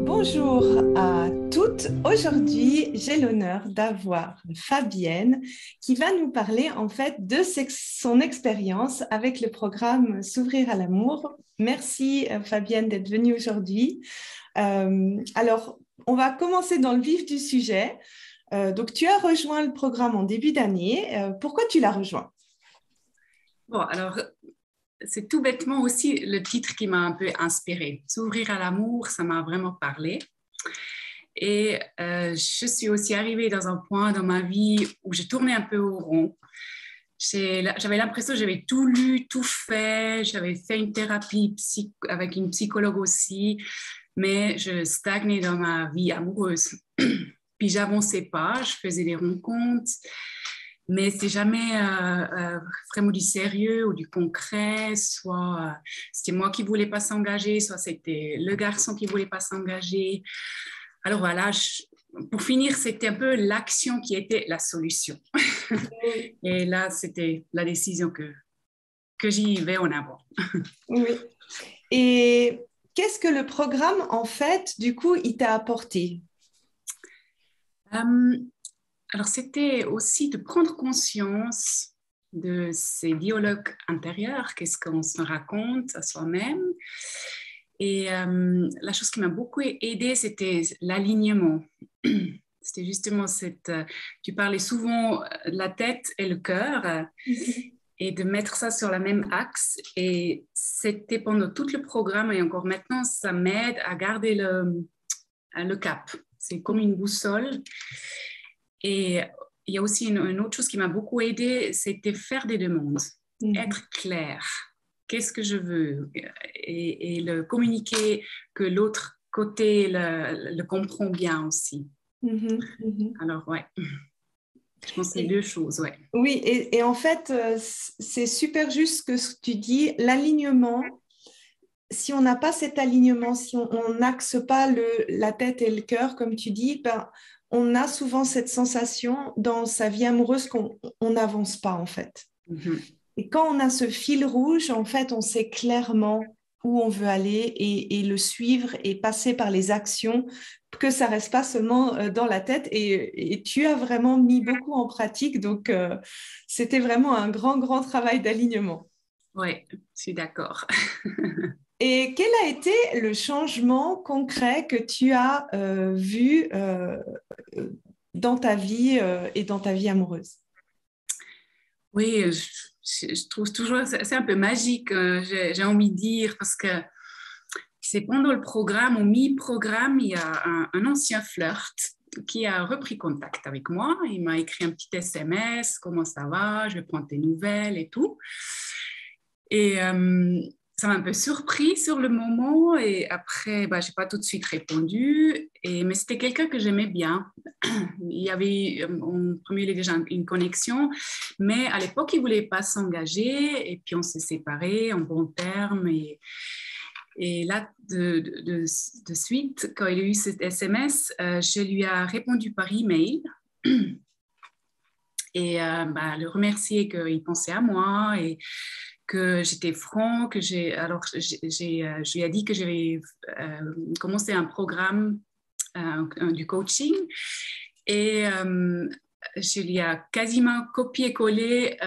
Bonjour à toutes. Aujourd'hui, j'ai l'honneur d'avoir Fabienne qui va nous parler en fait de son expérience avec le programme S'ouvrir à l'amour. Merci Fabienne d'être venue aujourd'hui. Alors, on va commencer dans le vif du sujet. Donc, tu as rejoint le programme en début d'année. Pourquoi tu l'as rejoint? Bon, alors, c'est tout bêtement aussi le titre qui m'a un peu inspirée. S'ouvrir à l'amour, ça m'a vraiment parlé. Et je suis aussi arrivée dans un point dans ma vie où j'ai tourné un peu au rond. J'avais l'impression que j'avais tout lu, tout fait. J'avais fait une thérapie avec une psychologue aussi, mais je stagnais dans ma vie amoureuse. Puis j'avançais pas, je faisais des rencontres, mais c'est jamais vraiment du sérieux ou du concret. Soit c'était moi qui voulais pas s'engager, soit c'était le garçon qui voulait pas s'engager. Alors voilà, pour finir, c'était un peu l'action qui était la solution. Et là, c'était la décision que j'y vais en avant. Oui. Et qu'est-ce que le programme, en fait, du coup, il t'a apporté? Euh, alors, c'était aussi de prendre conscience de ces dialogues intérieurs, qu'est-ce qu'on se raconte à soi-même. Et la chose qui m'a beaucoup aidée, c'était l'alignement. C'était justement tu parlais souvent de la tête et le cœur, et de mettre ça sur le même axe. Et c'était pendant tout le programme, et encore maintenant, ça m'aide à garder le cap. C'est comme une boussole. Et il y a aussi une autre chose qui m'a beaucoup aidée, c'était faire des demandes, être clair. Qu'est-ce que je veux? Et le communiquer, que l'autre côté le comprend bien aussi. Alors, ouais, je pense que c'est deux choses, ouais. Oui, et en fait, c'est super juste ce que tu dis, l'alignement. Si on n'a pas cet alignement, si on n'axe pas la tête et le cœur, comme tu dis, ben, on a souvent cette sensation dans sa vie amoureuse qu'on n'avance pas, en fait. Et quand on a ce fil rouge, en fait, on sait clairement où on veut aller et le suivre et passer par les actions, que ça reste pas seulement dans la tête. Et tu as vraiment mis beaucoup en pratique, donc c'était vraiment un grand, grand travail d'alignement. Oui, je suis d'accord. Et quel a été le changement concret que tu as vu dans ta vie et dans ta vie amoureuse? Oui, je trouve toujours, c'est un peu magique, j'ai envie de dire, parce que c'est pendant le programme, au mi-programme, il y a un ancien flirt qui a repris contact avec moi. Il m'a écrit un petit SMS, comment ça va, je vais prendre tes nouvelles et tout. Et ça m'a un peu surpris sur le moment. Et après, bah, je n'ai pas tout de suite répondu. Mais c'était quelqu'un que j'aimais bien. Il y avait, en premier lieu, déjà une connexion. Mais à l'époque, il ne voulait pas s'engager. Et puis, on s'est séparés en bons termes. Et là, de suite, quand il a eu cet SMS, je lui ai répondu par email et bah, le remercier qu'il pensait à moi et que j'étais franc, je lui ai dit que j'avais commencé un programme du coaching et je lui ai quasiment copié-collé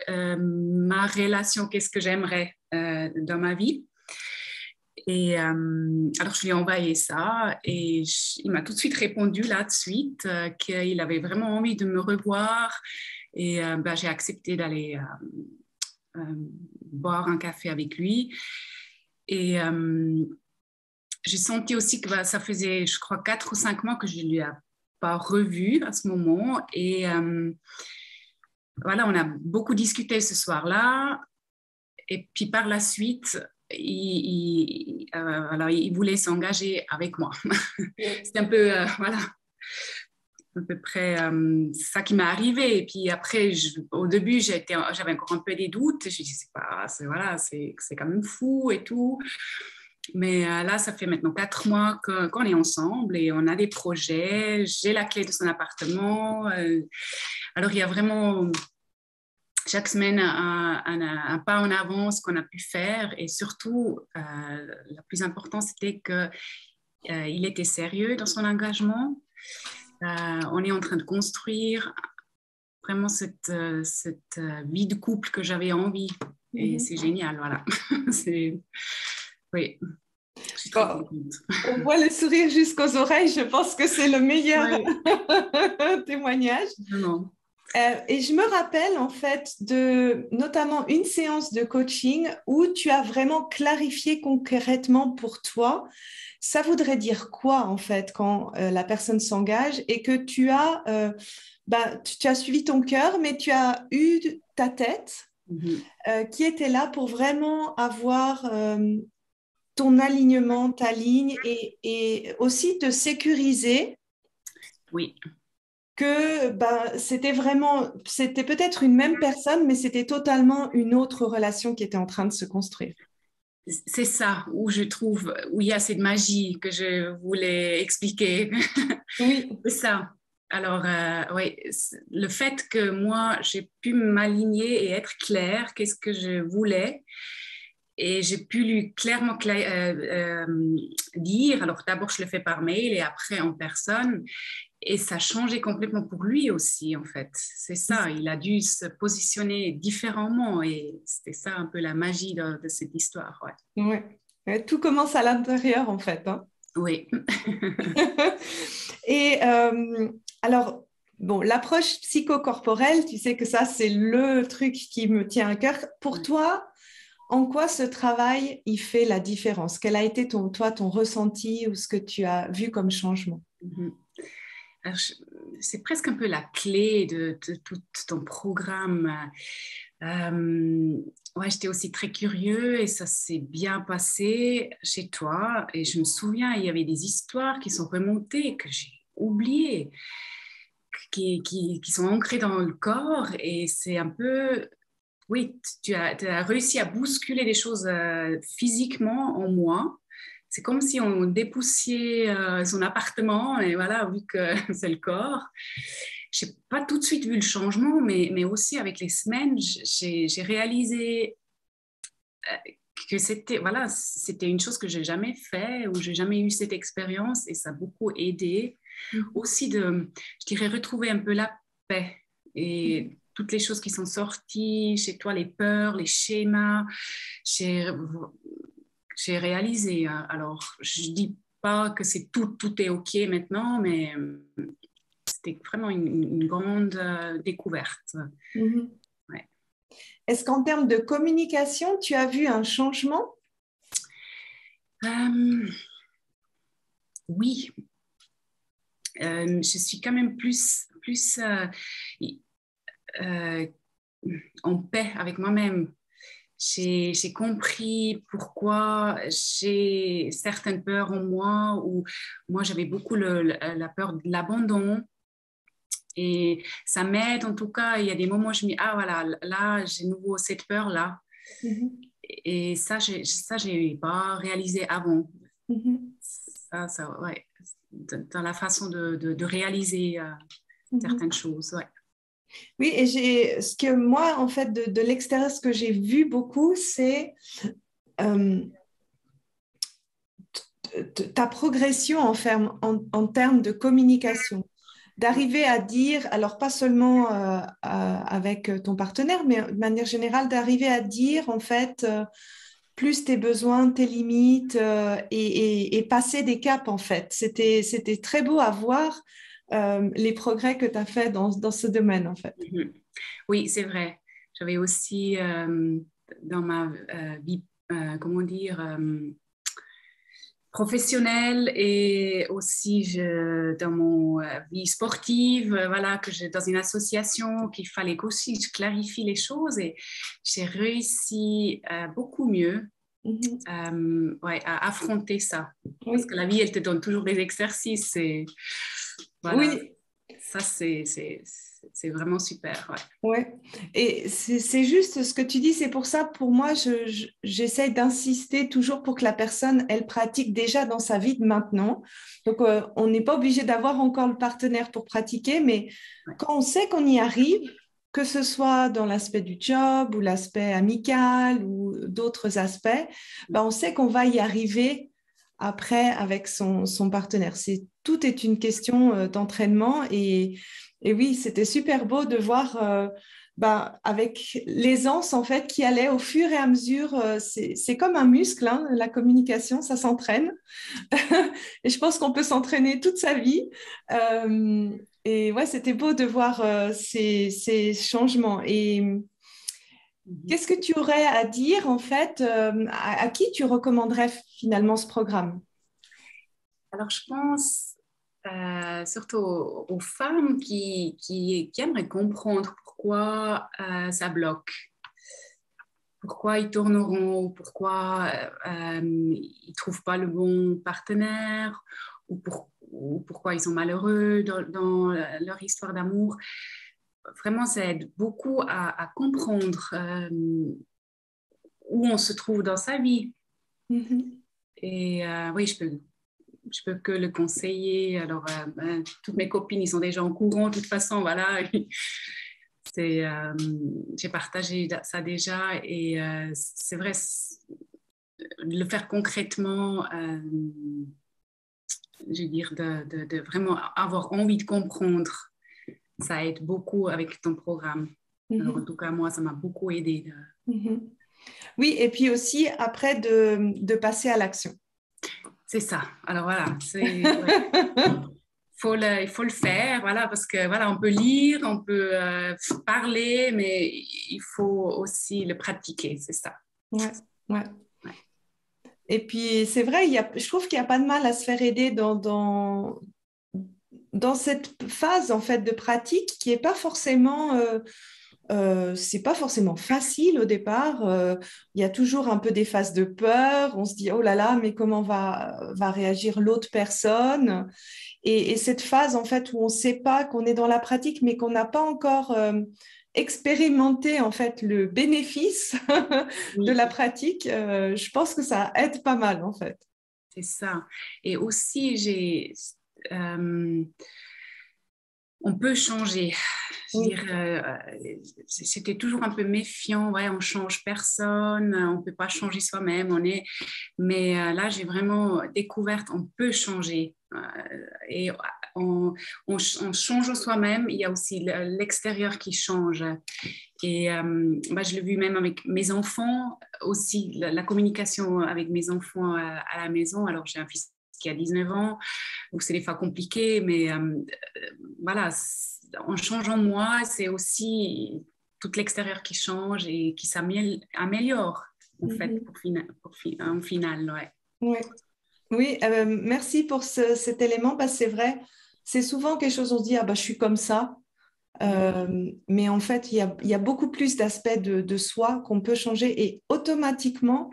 ma relation, qu'est-ce que j'aimerais dans ma vie. Et alors, je lui ai envoyé ça et il m'a tout de suite répondu là de suite qu'il avait vraiment envie de me revoir et ben, j'ai accepté d'aller boire un café avec lui. Et j'ai senti aussi que bah, ça faisait, je crois, 4 ou 5 mois que je ne lui ai pas revu à ce moment. Et voilà, on a beaucoup discuté ce soir-là. Et puis par la suite, alors, il voulait s'engager avec moi. C'était un peu, voilà, à peu près ça qui m'est arrivé. Et puis après, au début, j'avais encore un peu des doutes. Je disais, voilà, c'est quand même fou et tout. Mais là, ça fait maintenant 4 mois qu'on est ensemble et on a des projets. J'ai la clé de son appartement. Alors, il y a vraiment chaque semaine un pas en avant, ce qu'on a pu faire. Et surtout, le plus important, c'était qu'il était sérieux dans son engagement. On est en train de construire vraiment cette vie de couple que j'avais envie. Et c'est génial, voilà. Oui, je suis très contente. On voit le sourire jusqu'aux oreilles. Je pense que c'est le meilleur témoignage. Vraiment. Et je me rappelle en fait de notamment une séance de coaching où tu as vraiment clarifié concrètement pour toi, ça voudrait dire quoi en fait quand la personne s'engage et que tu as suivi ton cœur, mais tu as eu ta tête qui était là pour vraiment avoir ton alignement, ta ligne et aussi te sécuriser. Oui. Que c'était peut-être une même personne, mais c'était totalement une autre relation qui était en train de se construire. C'est ça où je trouve, où il y a cette magie que je voulais expliquer. Oui. C'est ça. Alors, oui, le fait que moi, j'ai pu m'aligner et être claire, qu'est-ce que je voulais, et j'ai pu lui clairement dire, alors d'abord je le fais par mail et après en personne, et ça a changé complètement pour lui aussi, en fait. C'est ça, il a dû se positionner différemment et c'était ça un peu la magie de cette histoire. Ouais. Ouais, tout commence à l'intérieur, en fait. Hein. Oui. Et alors, bon, l'approche psychocorporelle, tu sais que ça, c'est le truc qui me tient à cœur. Pour toi, en quoi ce travail, il fait la différence? Quel a été ton ressenti ou ce que tu as vu comme changement? Alors, c'est presque un peu la clé de tout ton programme. Ouais, j'étais aussi très curieux et ça s'est bien passé chez toi. Et je me souviens, il y avait des histoires qui sont remontées, que j'ai oubliées, qui sont ancrées dans le corps. Et c'est un peu, oui, tu as réussi à bousculer des choses physiquement en moi. C'est comme si on dépoussiait son appartement, et voilà, vu que c'est le corps. Je n'ai pas tout de suite vu le changement, mais aussi avec les semaines, j'ai réalisé que c'était une chose que je n'ai jamais fait, ou je n'ai jamais eu cette expérience, et ça a beaucoup aidé. Aussi je dirais, retrouver un peu la paix et toutes les choses qui sont sorties chez toi, les peurs, les schémas. J'ai réalisé. Alors, je ne dis pas que tout est OK maintenant, mais c'était vraiment une grande découverte. Ouais. Est-ce qu'en termes de communication, tu as vu un changement? Oui. Je suis quand même plus en paix avec moi-même. J'ai compris pourquoi j'ai certaines peurs en moi, ou moi j'avais beaucoup la peur de l'abandon. Et ça m'aide en tout cas. Il y a des moments où je me dis, ah voilà, là j'ai nouveau cette peur-là. Et ça, j'ai pas réalisé avant. Ça, ouais. Dans la façon de réaliser certaines choses, ouais. Oui, et ce que moi, en fait, de l'extérieur, ce que j'ai vu beaucoup, c'est ta progression en termes de communication. D'arriver à dire, alors pas seulement avec ton partenaire, mais de manière générale, d'arriver à dire, en fait, plus tes besoins, tes limites et passer des caps, en fait. C'était très beau à voir les progrès que tu as fait dans ce domaine, en fait. Oui, c'est vrai. J'avais aussi dans ma vie, comment dire, professionnelle et aussi dans mon vie sportive, voilà, dans une association, qu'il fallait qu'aussi je clarifie les choses et j'ai réussi beaucoup mieux à affronter ça. Parce que la vie, elle te donne toujours des exercices et voilà. Oui. Ça, c'est vraiment super. Ouais. Et c'est juste ce que tu dis, c'est pour ça, pour moi, j'essaie d'insister toujours pour que la personne, elle pratique déjà dans sa vie de maintenant. Donc, on n'est pas obligé d'avoir encore le partenaire pour pratiquer, mais quand on sait qu'on y arrive, que ce soit dans l'aspect du job ou l'aspect amical ou d'autres aspects, ben, on sait qu'on va y arriver après avec son partenaire. Tout est une question d'entraînement et oui, c'était super beau de voir ben, avec l'aisance en fait qui allait au fur et à mesure. C'est comme un muscle, hein, la communication, ça s'entraîne. Et je pense qu'on peut s'entraîner toute sa vie. Et ouais, c'était beau de voir ces changements. Et qu'est-ce que tu aurais à dire, en fait, à qui tu recommanderais finalement ce programme? Alors, je pense surtout aux femmes qui aimeraient comprendre pourquoi ça bloque, pourquoi ils tournent en rond, pourquoi ils ne trouvent pas le bon partenaire ou pourquoi ils sont malheureux dans leur histoire d'amour. Vraiment, ça aide beaucoup à comprendre où on se trouve dans sa vie. Et oui, je peux que le conseiller. Alors, toutes mes copines, ils sont déjà en courant. De toute façon, voilà, j'ai partagé ça déjà. Et c'est vrai, le faire concrètement, je veux dire, de vraiment avoir envie de comprendre, ça aide beaucoup avec ton programme. Alors, en tout cas, moi, ça m'a beaucoup aidé. Oui, et puis aussi, après, de passer à l'action. C'est ça. Alors voilà, il faut le faire, voilà, parce que voilà, on peut lire, on peut parler, mais il faut aussi le pratiquer, c'est ça. Ouais, ouais. Et puis, c'est vrai, je trouve qu'il n'y a pas de mal à se faire aider dans cette phase, en fait, de pratique qui n'est pas forcément... c'est pas forcément facile au départ. Il y a toujours un peu des phases de peur. On se dit, oh là là, mais comment va réagir l'autre personne? Et cette phase, en fait, où on ne sait pas qu'on est dans la pratique, mais qu'on n'a pas encore expérimenté, en fait, le bénéfice de la pratique, je pense que ça aide pas mal, en fait. C'est ça. Et aussi, on peut changer. J'étais toujours un peu méfiant, ouais, on ne change personne, on ne peut pas changer soi-même, mais là, j'ai vraiment découvert qu'on peut changer. Et on change soi-même, il y a aussi l'extérieur qui change. Et je l'ai vu même avec mes enfants aussi, la communication avec mes enfants à la maison. Alors, j'ai un fils qui a 19 ans, où c'est des fois compliqué, mais voilà, en changeant moi, c'est aussi tout l'extérieur qui change et qui s'améliore, en fait, en final, ouais. Ouais. Oui, merci pour cet élément, parce que c'est vrai, c'est souvent quelque chose, on se dit, ah bah, je suis comme ça. Mais en fait, il y a beaucoup plus d'aspects de soi qu'on peut changer et automatiquement,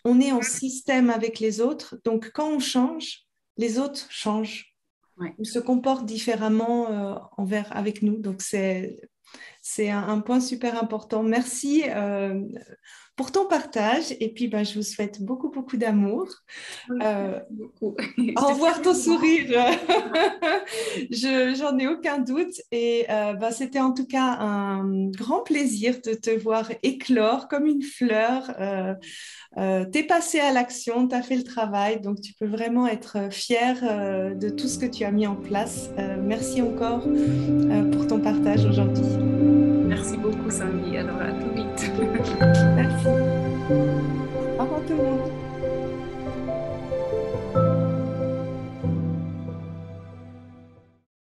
on est en système avec les autres. Donc, quand on change, les autres changent. Ouais. Ils se comportent différemment avec nous. Donc, c'est un point super important. Merci pour ton partage. Et puis, je vous souhaite beaucoup, beaucoup d'amour. Beaucoup. Au revoir ton sourire. J'en ai aucun doute. Et c'était en tout cas un grand plaisir de te voir éclore comme une fleur. T'es passé à l'action, t'as fait le travail. Donc, tu peux vraiment être fière de tout ce que tu as mis en place. Merci encore pour ton partage aujourd'hui. Merci beaucoup, Sandy. Alors, à tout vite.